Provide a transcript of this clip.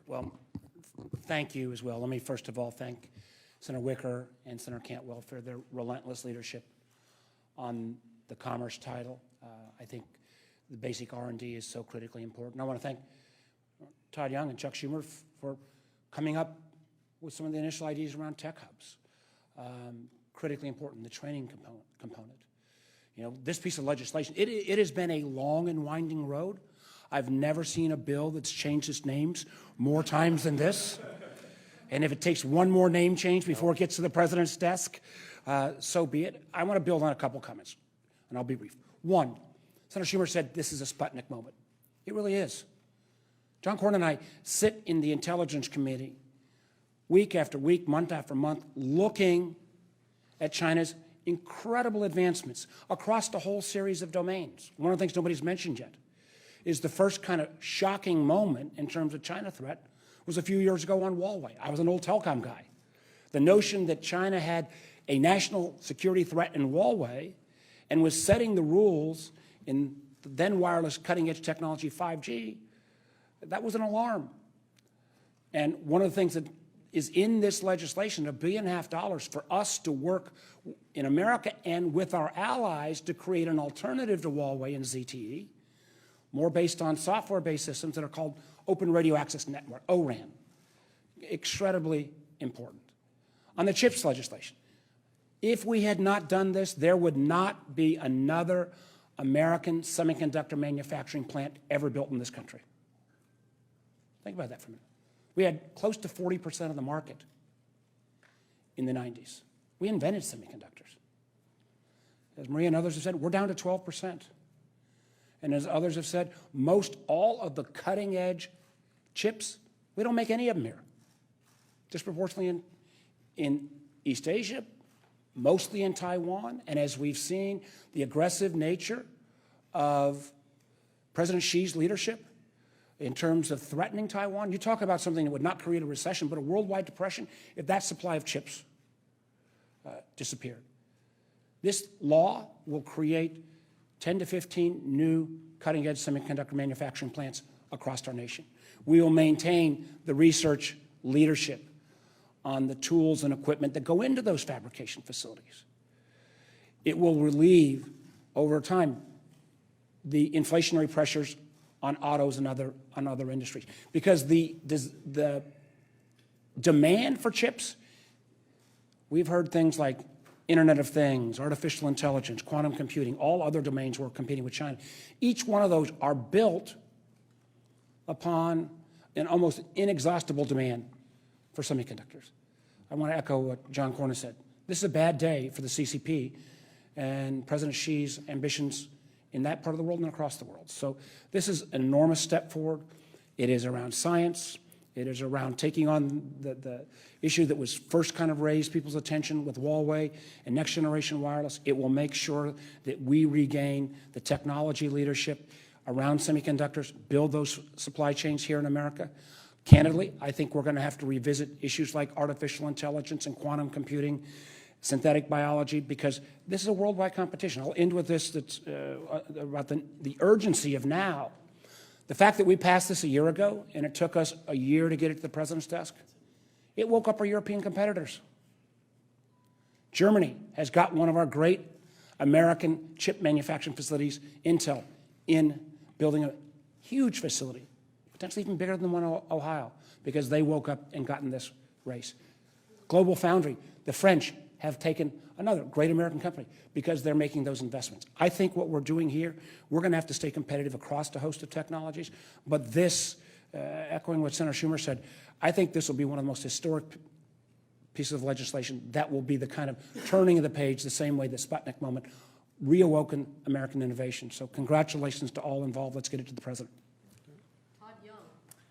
Well, thank you as well. Let me first of all thank Senator Wicker and Senator Cantwell for their relentless leadership on the Commerce title. I think the basic R&D is so critically important. I want to thank Todd Young and Chuck Schumer for coming up with some of the initial ideas around tech hubs. Critically important, the training component. You know, this piece of legislation, it has been a long and winding road. I've never seen a bill that's changed its names more times than this. And if it takes one more name change before it gets to the president's desk, so be it. I want to build on a couple comments, and I'll be brief. One, Senator Schumer said this is a Sputnik moment. It really is. John Cornyn and I sit in the Intelligence Committee week after week, month after month, looking at China's incredible advancements across the whole series of domains. One of the things nobody's mentioned yet is the first kind of shocking moment in terms of China threat was a few years ago on Huawei. I was an old telecom guy. The notion that China had a national security threat in Huawei and was setting the rules in the then wireless cutting-edge technology 5G, that was an alarm. And one of the things that is in this legislation, $1.5 billion for us to work in America and with our allies to create an alternative to Huawei and ZTE, more based on software-based systems that are called Open Radio Access Network, ORAN. Incredibly important. On the CHIPS legislation, if we had not done this, there would not be another American semiconductor manufacturing plant ever built in this country. Think about that for a minute. We had close to 40% of the market in the 90s. We invented semiconductors. As Maria and others have said, we're down to 12%. And as others have said, most all of the cutting-edge chips, we don't make any of them here. Disproportionately in East Asia, mostly in Taiwan, and as we've seen, the aggressive nature of President Xi's leadership in terms of threatening Taiwan. You talk about something that would not create a recession, but a worldwide depression if that supply of chips disappeared. This law will create 10 to 15 new cutting-edge semiconductor manufacturing plants across our nation. We will maintain the research leadership on the tools and equipment that go into those fabrication facilities. It will relieve, over time, the inflationary pressures on autos and other industries. Because the demand for chips, we've heard things like Internet of Things, artificial intelligence, quantum computing, all other domains we're competing with China. Each one of those are built upon an almost inexhaustible demand for semiconductors. I want to echo what John Cornyn said. This is a bad day for the CCP and President Xi's ambitions in that part of the world and across the world. So this is an enormous step forward. It is around science. It is around taking on the issue that was first kind of raised people's attention with Huawei and next generation wireless. It will make sure that we regain the technology leadership around semiconductors, build those supply chains here in America. Candidly, I think we're going to have to revisit issues like artificial intelligence and quantum computing, synthetic biology, because this is a worldwide competition. I'll end with this that's about the urgency of now. The fact that we passed this a year ago and it took us a year to get it to the president's desk, it woke up our European competitors. Germany has got one of our great American chip manufacturing facilities, Intel, in building a huge facility, potentially even bigger than the one in Ohio, because they woke up and got in this race. Global Foundry, the French have taken another great American company because they're making those investments. I think what we're doing here, we're going to have to stay competitive across a host of technologies, but this, echoing what Senator Schumer said, I think this will be one of the most historic pieces of legislation that will be the kind of turning of the page the same way the Sputnik moment reawoken American innovation. So congratulations to all involved. Let's get it to the president.